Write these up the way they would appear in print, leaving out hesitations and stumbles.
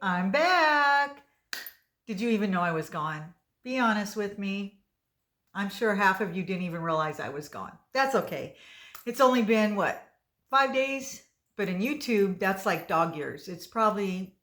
I'm back. Did you even know I was gone? Be honest with me. I'm sure half of you didn't even realize I was gone. That's okay. It's only been what, 5 days? But in YouTube, that's like dog years. It's probably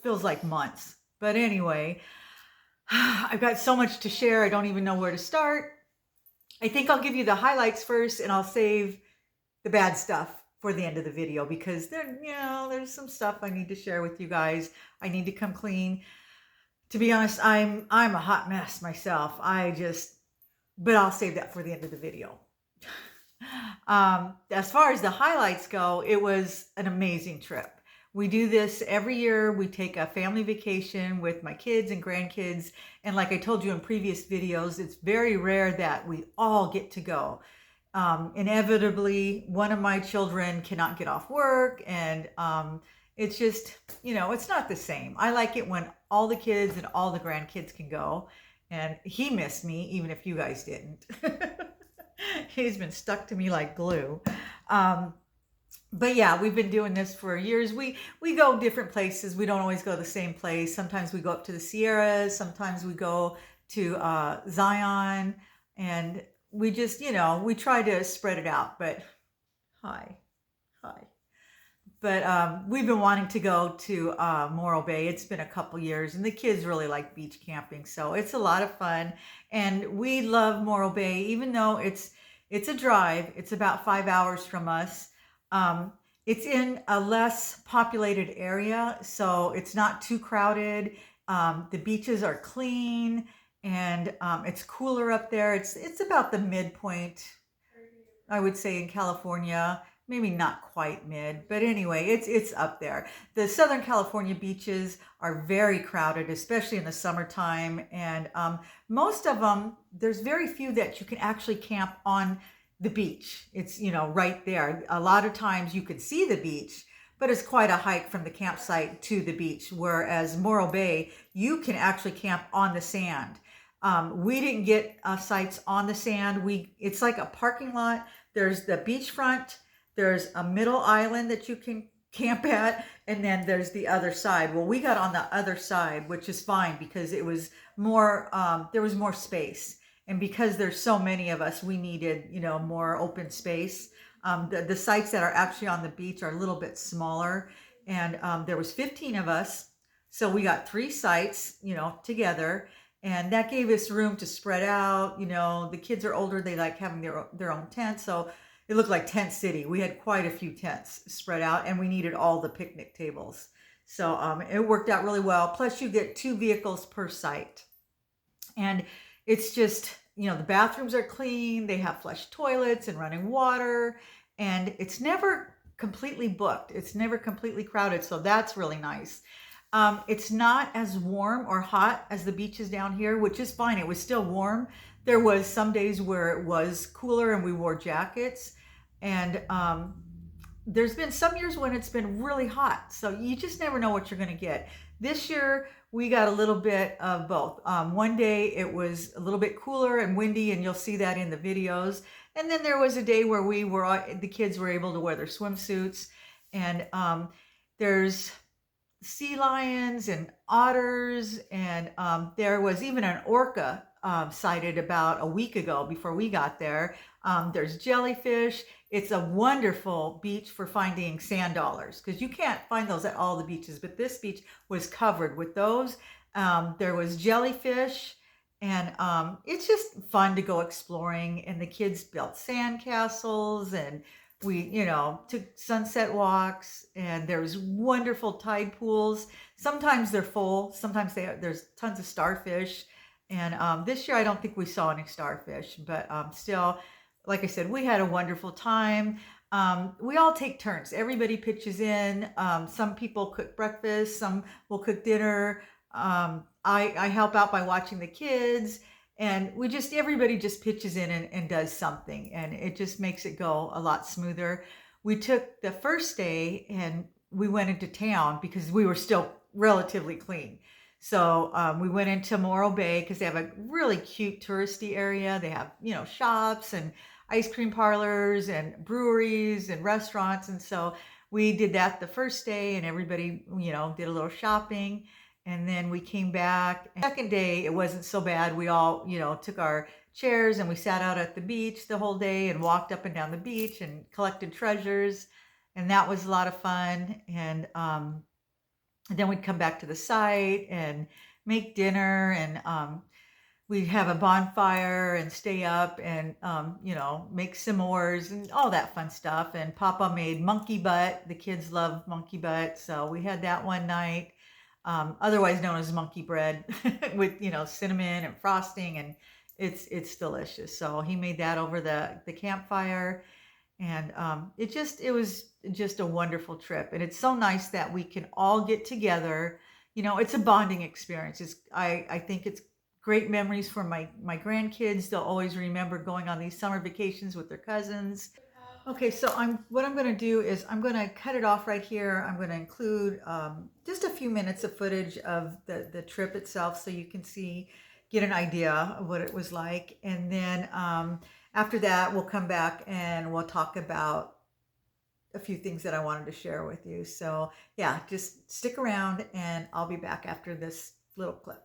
feels like months. But anyway, I've got so much to share. I don't even know where to start. I think I'll give you the highlights first and I'll save the bad stuff for the end of the video because there's some stuff I need to share with you guys. I need to come clean. To be honest, I'm a hot mess myself. But I'll save that for the end of the video. As far as the highlights go, it was an amazing trip. We do this every year. We take a family vacation with my kids and grandkids. And like I told you in previous videos, it's very rare that we all get to go. Inevitably, one of my children cannot get off work, and it's just, it's not the same. I like it when all the kids and all the grandkids can go, and he missed me, even if you guys didn't. He's been stuck to me like glue. But yeah, we've been doing this for years. We go different places. We don't always go the same place. Sometimes we go up to the Sierras. Sometimes we go to Zion, and we just, we try to spread it out. But hi. But we've been wanting to go to Morro Bay. It's been a couple years, and the kids really like beach camping, so it's a lot of fun. And we love Morro Bay, even though it's a drive. It's about 5 hours from us. It's in a less populated area, so it's not too crowded. The beaches are clean, and it's cooler up there. It's about the midpoint, I would say, in California. Maybe not quite mid, but anyway, it's up there. The Southern California beaches are very crowded, especially in the summertime, and most of them, there's very few that you can actually camp on the beach. It's, right there. A lot of times you could see the beach, but it's quite a hike from the campsite to the beach, whereas Morro Bay, you can actually camp on the sand. We didn't get sites on the sand. It's like a parking lot. There's the beachfront. There's a middle island that you can camp at, and then there's the other side. Well, we got on the other side, which is fine because it was more, there was more space. And because there's so many of us, we needed, more open space. The sites that are actually on the beach are a little bit smaller, and there was 15 of us. So we got 3 sites, together, and that gave us room to spread out. The kids are older. They like having their own tent. So it looked like tent city. We had quite a few tents spread out, and we needed all the picnic tables. So it worked out really well. Plus you get 2 vehicles per site. And it's just, the bathrooms are clean. They have flush toilets and running water, and it's never completely booked. It's never completely crowded. So that's really nice. It's not as warm or hot as the beaches down here, which is fine. It was still warm. There was some days where it was cooler and we wore jackets. And there's been some years when it's been really hot. So you just never know what you're going to get. This year, we got a little bit of both. One day it was a little bit cooler and windy, and you'll see that in the videos. And then there was a day where the kids were able to wear their swimsuits. And there's sea lions and otters, and there was even an orca sighted about a week ago before we got there. There's jellyfish. It's a wonderful beach for finding sand dollars because you can't find those at all the beaches, but this beach was covered with those. There was jellyfish, and it's just fun to go exploring, and the kids built sand castles, and we, took sunset walks, and there's wonderful tide pools. Sometimes they're full. Sometimes there's tons of starfish. And this year, I don't think we saw any starfish, but still, like I said, we had a wonderful time. We all take turns. Everybody pitches in. Some people cook breakfast. Some will cook dinner. I help out by watching the kids. And everybody just pitches in and does something. And it just makes it go a lot smoother. We took the first day and we went into town because we were still relatively clean. So we went into Morro Bay because they have a really cute touristy area. They have, shops and ice cream parlors and breweries and restaurants. And so we did that the first day, and everybody, did a little shopping. And then we came back. Second day, it wasn't so bad. We all, took our chairs and we sat out at the beach the whole day and walked up and down the beach and collected treasures. And that was a lot of fun. And then we'd come back to the site and make dinner, and we'd have a bonfire and stay up and make s'mores and all that fun stuff. And Papa made monkey butt. The kids love monkey butt, so we had that one night, otherwise known as monkey bread, with cinnamon and frosting, and it's delicious. So he made that over the campfire, and it was just a wonderful trip. And it's so nice that we can all get together. It's a bonding experience. I think it's great memories for my grandkids. They'll always remember going on these summer vacations with their cousins. Okay, so what I'm going to do is I'm going to cut it off right here. I'm going to include just a few minutes of footage of the trip itself, so you can get an idea of what it was like. And then after that, we'll come back and we'll talk about a few things that I wanted to share with you. So yeah, just stick around and I'll be back after this little clip.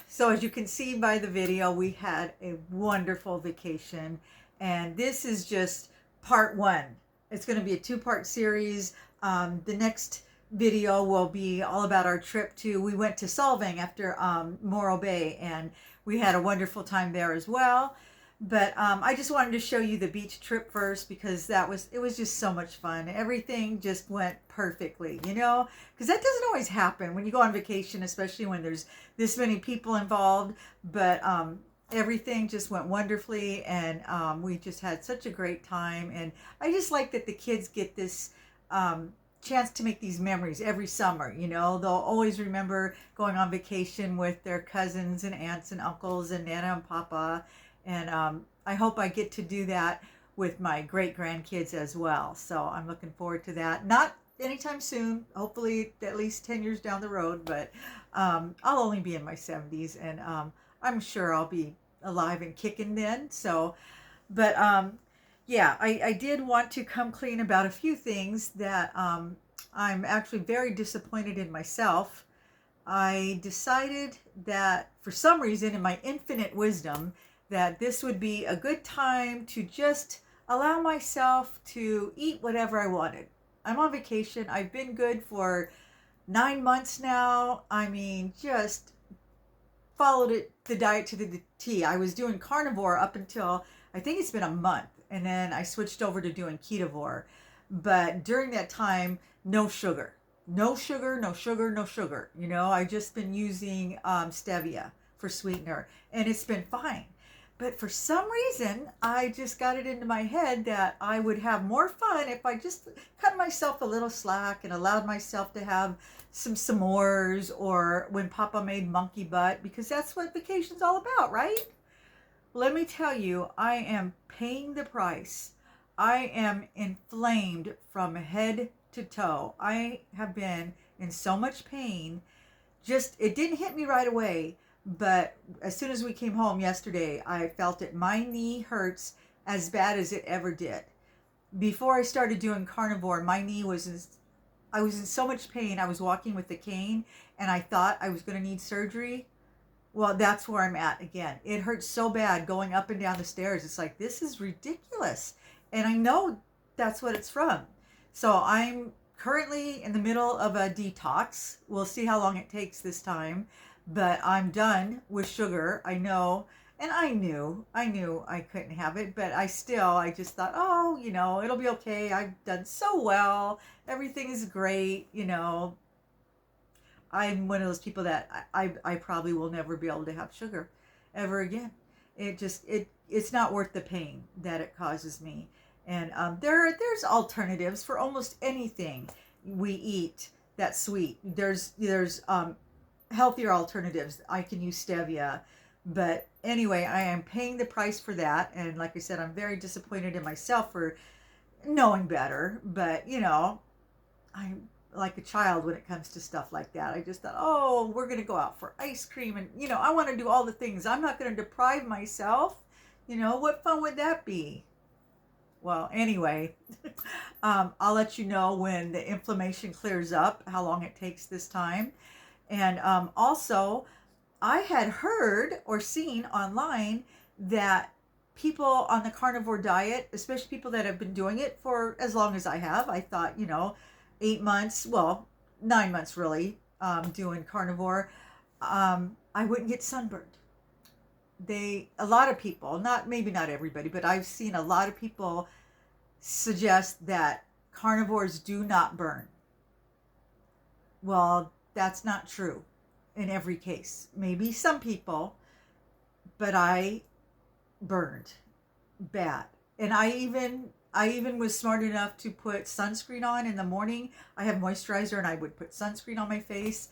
So as you can see by the video, we had a wonderful vacation, and this is just part one. It's going to be a two-part series. The next video will be all about our trip we went to Solvang after Morro Bay, and we had a wonderful time there as well. But I just wanted to show you the beach trip first, because it was just so much fun. Everything just went perfectly, because that doesn't always happen when you go on vacation, especially when there's this many people involved. But everything just went wonderfully, and we just had such a great time. And I just like that the kids get this chance to make these memories every summer. They'll always remember going on vacation with their cousins and aunts and uncles and Nana and Papa. And I hope I get to do that with my great grandkids as well. So I'm looking forward to that. Not anytime soon, hopefully at least 10 years down the road, but I'll only be in my 70s. And I'm sure I'll be alive and kicking then. So, but yeah, I did want to come clean about a few things that I'm actually very disappointed in myself. I decided that for some reason, in my infinite wisdom, that this would be a good time to just allow myself to eat whatever I wanted. I'm on vacation. I've been good for 9 months now. I mean, just followed the diet to the T. I was doing carnivore up until I think it's been a month, and then I switched over to doing ketovore. But during that time, no sugar, no sugar, no sugar, no sugar. You know, I just been using stevia for sweetener, and it's been fine. But for some reason, I just got it into my head that I would have more fun if I just cut myself a little slack and allowed myself to have some s'mores or when Papa made monkey butt, because that's what vacation's all about, right? Let me tell you, I am paying the price. I am inflamed from head to toe. I have been in so much pain. Just, it didn't hit me right away, but as soon as we came home yesterday, I felt it. My knee hurts as bad as it ever did. Before I started doing carnivore, my knee was in, I was in so much pain. I was walking with a cane and I thought I was going to need surgery. Well, that's where I'm at again. It hurts so bad going up and down the stairs. It's like, this is ridiculous. And I know that's what it's from. So I'm currently in the middle of a detox. We'll see how long it takes this time. But I'm done with sugar. I know. And I knew I couldn't have it, but I just thought, oh, you know, it'll be okay. I've done so well. Everything is great. You know, I'm one of those people that I probably will never be able to have sugar ever again. It's not worth the pain that it causes me. And there's alternatives for almost anything we eat that's sweet. There's healthier alternatives. I can use stevia, but anyway, I am paying the price for that. And like I said, I'm very disappointed in myself for knowing better. But you know, I'm like a child when it comes to stuff like that. I just thought, oh, we're going to go out for ice cream. And, you know, I want to do all the things. I'm not going to deprive myself. You know, what fun would that be? Well, anyway, I'll let you know when the inflammation clears up, how long it takes this time. And also, I had heard or seen online that people on the carnivore diet, especially people that have been doing it for as long as I have, I thought, you know, 8 months, well, 9 months really, doing carnivore, I wouldn't get sunburned. A lot of people, maybe not everybody, but I've seen a lot of people suggest that carnivores do not burn. Well, that's not true in every case. Maybe some people, but I burned bad. And I even was smart enough to put sunscreen on in the morning. I have moisturizer and I would put sunscreen on my face.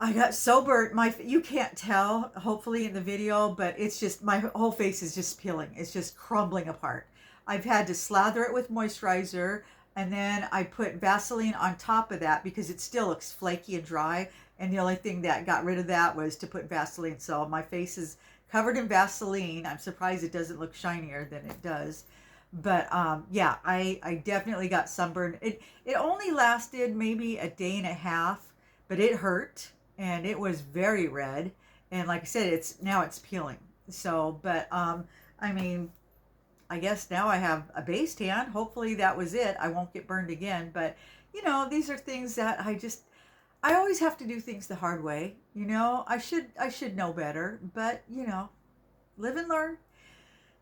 I got so burnt. You can't tell, hopefully, in the video, but it's just, my whole face is just peeling. It's just crumbling apart. I've had to slather it with moisturizer, and then I put Vaseline on top of that because it still looks flaky and dry. And the only thing that got rid of that was to put Vaseline. So my face is covered in Vaseline. I'm surprised it doesn't look shinier than it does. But yeah, I definitely got sunburned. It only lasted maybe a day and a half, but it hurt and it was very red. And like I said, it's peeling. So, but I mean, I guess now I have a base tan. Hopefully that was it. I won't get burned again. But you know, these are things that I always have to do things the hard way. You know, I should know better. But you know, live and learn.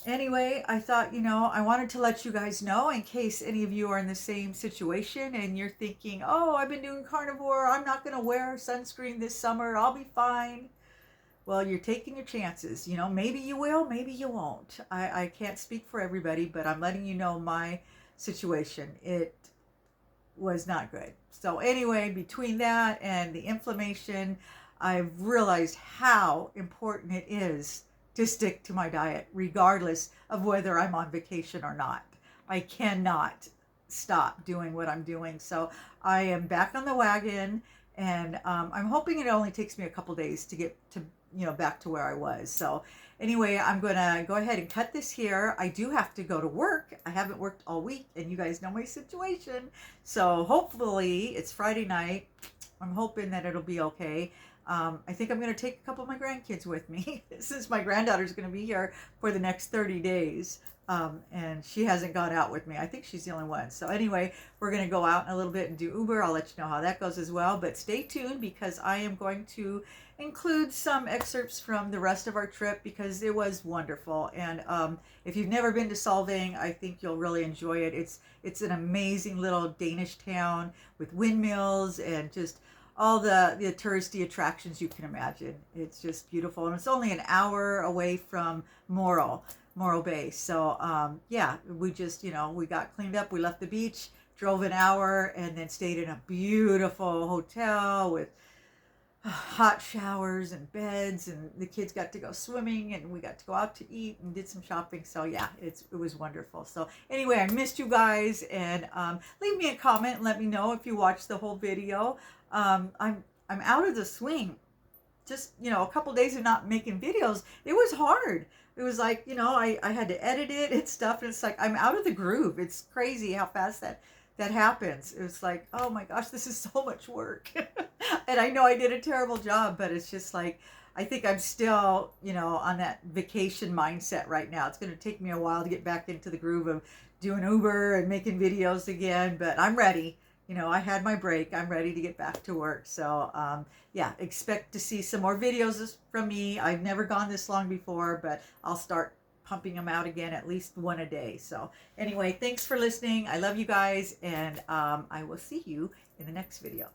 Anyway, I thought, you know, I wanted to let you guys know in case any of you are in the same situation and you're thinking, oh, I've been doing carnivore. I'm not going to wear sunscreen this summer. I'll be fine. Well, you're taking your chances. You know, maybe you will, maybe you won't. I can't speak for everybody, but I'm letting you know my situation. It was not good. So anyway, between that and the inflammation, I've realized how important it is to stick to my diet, regardless of whether I'm on vacation or not. I cannot stop doing what I'm doing. So I am back on the wagon, and I'm hoping it only takes me a couple days to get back to where I was. So anyway, I'm going to go ahead and cut this here. I do have to go to work. I haven't worked all week, and you guys know my situation. So hopefully it's Friday night. I'm hoping that it'll be okay. I think I'm going to take a couple of my grandkids with me since my granddaughter's going to be here for the next 30 days. And she hasn't gone out with me. I think she's the only one. So anyway, we're going to go out in a little bit and do Uber. I'll let you know how that goes as well. But stay tuned because I am going to include some excerpts from the rest of our trip because it was wonderful. And if you've never been to Solvang, I think you'll really enjoy it. It's an amazing little Danish town with windmills and just all the touristy attractions you can imagine. It's just beautiful. And it's only an hour away from Morro Bay. So yeah, we just, we got cleaned up. We left the beach, drove an hour, and then stayed in a beautiful hotel with hot showers and beds, and the kids got to go swimming, and we got to go out to eat and did some shopping. So yeah, it was wonderful. So anyway, I missed you guys, and leave me a comment and let me know if you watched the whole video. I'm out of the swing. Just a couple days of not making videos, it was hard. It was like, I had to edit it and stuff, and it's like I'm out of the groove. It's crazy how fast that happens. It was like, oh my gosh, this is so much work. And I know I did a terrible job, but it's just like, I think I'm still, on that vacation mindset right now. It's going to take me a while to get back into the groove of doing Uber and making videos again, but I'm ready. I had my break. I'm ready to get back to work. So, yeah, expect to see some more videos from me. I've never gone this long before, but I'll start pumping them out again, at least one a day. So anyway, thanks for listening. I love you guys, and I will see you in the next video.